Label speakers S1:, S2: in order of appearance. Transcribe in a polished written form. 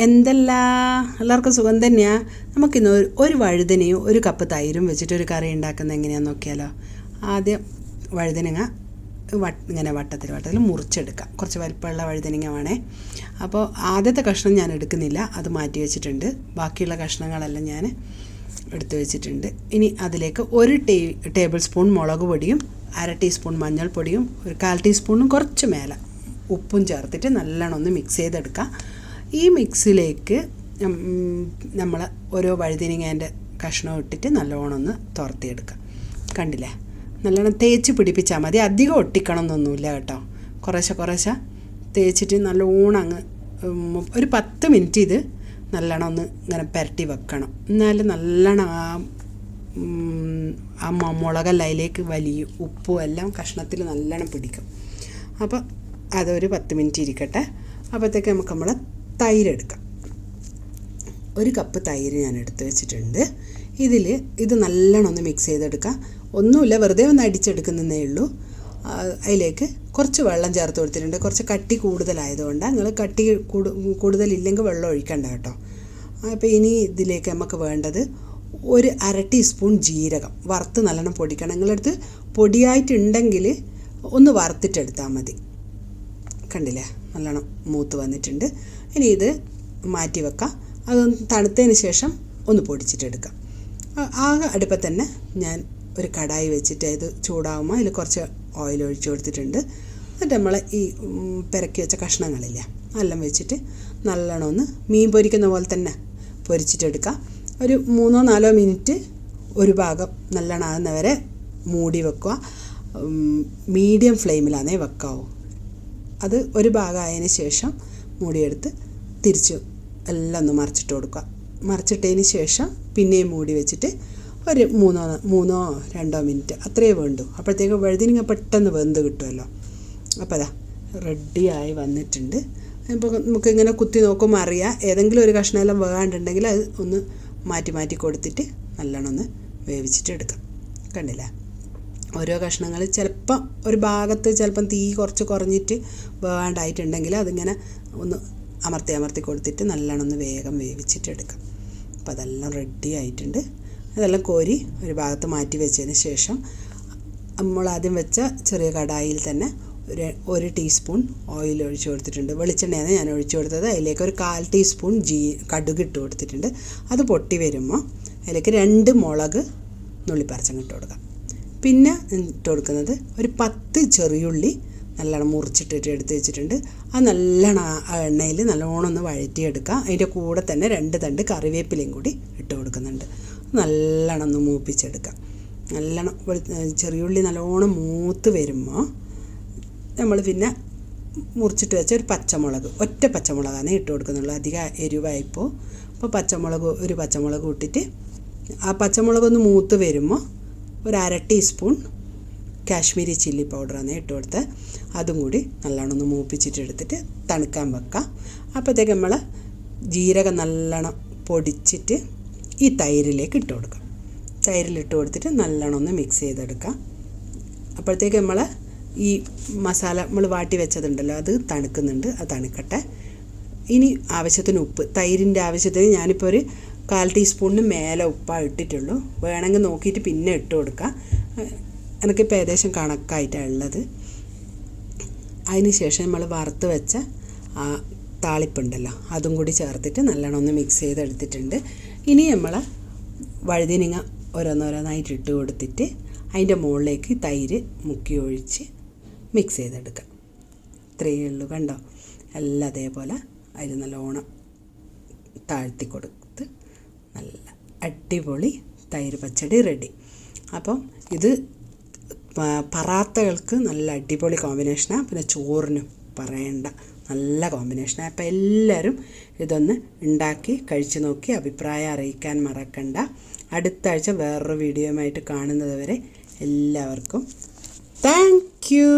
S1: എല്ലാവർക്കും സുഖം തന്നെയാണ്. നമുക്കിന്ന് ഒരു വഴുതനയും ഒരു കപ്പ് തൈരും വെച്ചിട്ടൊരു കറി ഉണ്ടാക്കുന്നത് എങ്ങനെയാണെന്ന് നോക്കിയാലോ. ആദ്യം വഴുതനങ്ങ ഇങ്ങനെ വട്ടത്തിൽ മുറിച്ചെടുക്കാം. കുറച്ച് വലിപ്പമുള്ള വഴുതനങ്ങ വേണേ. അപ്പോൾ ആദ്യത്തെ കഷ്ണം ഞാൻ എടുക്കുന്നില്ല, അത് മാറ്റി വെച്ചിട്ടുണ്ട്. ബാക്കിയുള്ള കഷ്ണങ്ങളെല്ലാം ഞാൻ എടുത്തു വെച്ചിട്ടുണ്ട്. ഇനി അതിലേക്ക് 1 ടേബിൾ സ്പൂൺ മുളക് പൊടിയും 1/2 ടീസ്പൂൺ മഞ്ഞൾപ്പൊടിയും 1/4 ടീസ്പൂണും കുറച്ച് മേലെ ഉപ്പും ചേർത്തിട്ട് നല്ലോണം ഒന്ന് മിക്സ് ചെയ്തെടുക്കാം. ഈ മിക്സിലേക്ക് നമ്മൾ ഓരോ വഴുതനങ്ങേൻ്റെ കഷ്ണം ഇട്ടിട്ട് നല്ലോണം ഒന്ന് തുറത്തിയെടുക്കാം. കണ്ടില്ലേ, നല്ലോണം തേച്ച് പിടിപ്പിച്ചാൽ മതി. അധികം ഒട്ടിക്കണം എന്നൊന്നുമില്ല കേട്ടോ. കുറേശ്ശെ തേച്ചിട്ട് നല്ലോണം അങ്ങ് ഒരു 10 മിനിറ്റ് ഇത് നല്ലോണം ഒന്ന് ഇങ്ങനെ പുരട്ടി വെക്കണം. എന്നാലും നല്ലോണം ആ മുളകെല്ലാം അതിലേക്ക് വലിയ ഉപ്പും എല്ലാം കഷ്ണത്തിൽ നല്ലോണം പിടിക്കും. അപ്പോൾ അതൊരു 10 മിനിറ്റ് ഇരിക്കട്ടെ. അപ്പോഴത്തേക്ക് നമ്മൾ തൈരെടുക്കാം. 1 കപ്പ് തൈര് ഞാൻ എടുത്ത് വെച്ചിട്ടുണ്ട്. ഇത് നല്ലോണം ഒന്ന് മിക്സ് ചെയ്തെടുക്കാം. ഒന്നുമില്ല, വെറുതെ ഒന്ന് അടിച്ചെടുക്കുന്നതേ ഉള്ളൂ. അതിലേക്ക് കുറച്ച് വെള്ളം ചേർത്ത് കൊടുത്തിട്ടുണ്ട്. കുറച്ച് കട്ടി കൂടുതലായതുകൊണ്ട് നിങ്ങൾ കട്ടി കൂടുതലില്ലെങ്കിൽ വെള്ളം ഒഴിക്കണ്ട കേട്ടോ. അപ്പോൾ ഇനി ഇതിലേക്ക് നമുക്ക് വേണ്ടത് 1/2 ടീസ്പൂൺ ജീരകം വറുത്ത് നല്ലോണം പൊടിക്കണം. നിങ്ങളടുത്ത് പൊടിയായിട്ടുണ്ടെങ്കിൽ ഒന്ന് വറുത്തിട്ടെടുത്താൽ മതി. കണ്ടില്ലേ, നല്ലോണം മൂത്ത് വന്നിട്ടുണ്ട്. ഇനി ഇത് മാറ്റി വെക്കാം. അതൊന്ന് തണുത്തതിന് ശേഷം ഒന്ന് പൊടിച്ചിട്ടെടുക്കാം. അടുപ്പത്ത് തന്നെ ഞാൻ ഒരു കടായി വെച്ചിട്ട് ഇത് ചൂടാകുമ്പോൾ അതിൽ കുറച്ച് ഓയിൽ ഒഴിച്ച് കൊടുത്തിട്ടുണ്ട്. എന്നിട്ട് നമ്മൾ ഈ പെരക്കി വെച്ച കഷ്ണങ്ങളില്ല എല്ലാം വെച്ചിട്ട് നല്ലോണം ഒന്ന് മീൻ പൊരിക്കുന്ന പോലെ തന്നെ പൊരിച്ചിട്ടെടുക്കാം. ഒരു 3-4 മിനിറ്റ് ഒരു ഭാഗം നല്ലോണം ആകുന്നവരെ മൂടി വെക്കുക. മീഡിയം ഫ്ലെയിമിലാണേ വെക്കാവൂ. അത് ഒരു ഭാഗമായതിന് ശേഷം മൂടിയെടുത്ത് തിരിച്ച് എല്ലാം ഒന്ന് മറിച്ചിട്ട് കൊടുക്കുക. മറിച്ചിട്ടതിന് ശേഷം പിന്നെയും മൂടി വെച്ചിട്ട് ഒരു 3-2 മിനിറ്റ് അത്രയേ വേണ്ടൂ. അപ്പോഴത്തേക്ക് വഴുതനങ്ങ പെട്ടെന്ന് വെന്ത് കിട്ടുമല്ലോ. അപ്പോൾ അതാ റെഡിയായി വന്നിട്ടുണ്ട്. ഇപ്പോൾ നമുക്കിങ്ങനെ കുത്തി നോക്കുമ്പോൾ അറിയാം ഏതെങ്കിലും ഒരു കഷ്ണമെല്ലാം വേകാണ്ടുണ്ടെങ്കിൽ അത് ഒന്ന് മാറ്റി കൊടുത്തിട്ട് നല്ലോണം ഒന്ന് വേവിച്ചിട്ട് എടുക്കാം. കണ്ടില്ലേ, ഓരോ കഷ്ണങ്ങൾ ചിലപ്പം ഒരു ഭാഗത്ത് ചിലപ്പം തീ കുറച്ച് കുറഞ്ഞിട്ട് വേണ്ടായിട്ടുണ്ടെങ്കിൽ അതിങ്ങനെ ഒന്ന് അമർത്തി കൊടുത്തിട്ട് നല്ലോണം ഒന്ന് വേഗം വേവിച്ചിട്ടെടുക്കാം. അപ്പോൾ അതെല്ലാം റെഡി ആയിട്ടുണ്ട്. അതെല്ലാം കോരി ഒരു ഭാഗത്ത് മാറ്റി വെച്ചതിന് ശേഷം നമ്മൾ ആദ്യം വെച്ച ചെറിയ കടായിൽ തന്നെ 1 ടീസ്പൂൺ ഓയിൽ ഒഴിച്ച് കൊടുത്തിട്ടുണ്ട്. വെളിച്ചെണ്ണയാണ് ഞാൻ ഒഴിച്ച് കൊടുത്തത്. അതിലേക്ക് 1/4 ടീസ്പൂൺ കടുക് ഇട്ട് കൊടുത്തിട്ടുണ്ട്. അത് പൊട്ടി വരുമ്പോൾ അതിലേക്ക് 2 മുളക് നുള്ളിപ്പറിച്ചങ്ങ് ഇട്ട് കൊടുക്കാം. പിന്നെ ഇട്ട് കൊടുക്കുന്നത് ഒരു 10 ചെറിയുള്ളി നല്ലോണം മുറിച്ചിട്ടിട്ട് എടുത്ത് വെച്ചിട്ടുണ്ട്. അത് നല്ലോണം ആ എണ്ണയിൽ നല്ലോണം ഒന്ന് വഴറ്റിയെടുക്കുക. അതിൻ്റെ കൂടെ തന്നെ 2 തണ്ട് കറിവേപ്പിലയും കൂടി ഇട്ട് കൊടുക്കുന്നുണ്ട്. നല്ലോണം ഒന്ന് മൂപ്പിച്ചെടുക്കാം. നല്ലോണം ചെറിയുള്ളി നല്ലോണം മൂത്ത് വരുമ്പോൾ നമ്മൾ പിന്നെ മുറിച്ചിട്ട് വെച്ച ഒരു ഒറ്റ പച്ചമുളകാണ് ഇട്ട് കൊടുക്കുന്നുള്ളൂ. അധികം എരിവായിപ്പോൾ അപ്പോൾ ഒരു പച്ചമുളക് ഇട്ടിട്ട് ആ പച്ചമുളകൊന്ന് മൂത്ത് വരുമ്പോൾ 1/2 ടീസ്പൂൺ കാശ്മീരി ചില്ലി പൗഡറാണ് ഇട്ട് കൊടുത്ത് അതും കൂടി നല്ലോണം ഒന്ന് മൂപ്പിച്ചിട്ടെടുത്തിട്ട് തണുക്കാൻ വെക്കാം. അപ്പോഴത്തേക്ക് നമ്മൾ ജീരകം നല്ലോണം പൊടിച്ചിട്ട് ഈ തൈരിലേക്ക് ഇട്ട് കൊടുക്കാം. തൈരിലിട്ട് കൊടുത്തിട്ട് നല്ലോണം ഒന്ന് മിക്സ് ചെയ്തെടുക്കാം. അപ്പോഴത്തേക്ക് നമ്മൾ ഈ മസാല നമ്മൾ വാട്ടി വെച്ചതുണ്ടല്ലോ അത് തണുക്കുന്നുണ്ട്. അത് തണുക്കട്ടെ. ഇനി ആവശ്യത്തിന് ഉപ്പ്, തൈരിൻ്റെ ആവശ്യത്തിന് ഞാനിപ്പോൾ ഒരു 1/4 ടീസ്പൂണിന് മേലെ ഉപ്പാണ് ഇട്ടിട്ടുള്ളൂ. വേണമെങ്കിൽ നോക്കിയിട്ട് പിന്നെ ഇട്ട് കൊടുക്കാം. എനിക്കിപ്പോൾ ഏകദേശം കണക്കായിട്ടാണ് ഉള്ളത്. അതിന് ശേഷം നമ്മൾ വറുത്ത് വെച്ച ആ താളിപ്പുണ്ടല്ലോ അതും കൂടി ചേർത്തിട്ട് നല്ലോണം ഒന്ന് മിക്സ് ചെയ്തെടുത്തിട്ടുണ്ട്. ഇനി നമ്മൾ വഴുതനങ്ങ ഓരോന്നായിട്ട് ഇട്ട് കൊടുത്തിട്ട് അതിൻ്റെ മുകളിലേക്ക് തൈര് മുക്കി ഒഴിച്ച് മിക്സ് ചെയ്തെടുക്കാം. ഇത്രയേ ഉള്ളൂ. കണ്ടോ, എല്ലാം അതേപോലെ അതിൽ നല്ലോണം താഴ്ത്തി കൊടുത്ത് നല്ല അടിപൊളി തൈര് പച്ചടി റെഡി. അപ്പം ഇത് പറാത്തകൾക്ക് നല്ല അടിപൊളി കോമ്പിനേഷനാണ്. പിന്നെ ചോറിനും പറയണ്ട, നല്ല കോമ്പിനേഷനാണ്. അപ്പോൾ എല്ലാവരും ഇതൊന്ന് ഉണ്ടാക്കി കഴിച്ച് നോക്കി അഭിപ്രായം അറിയിക്കാൻ മറക്കണ്ട. അടുത്ത ആഴ്ച വേറൊരു വീഡിയോയുമായിട്ട് കാണുന്നത് വരെ എല്ലാവർക്കും താങ്ക് യു.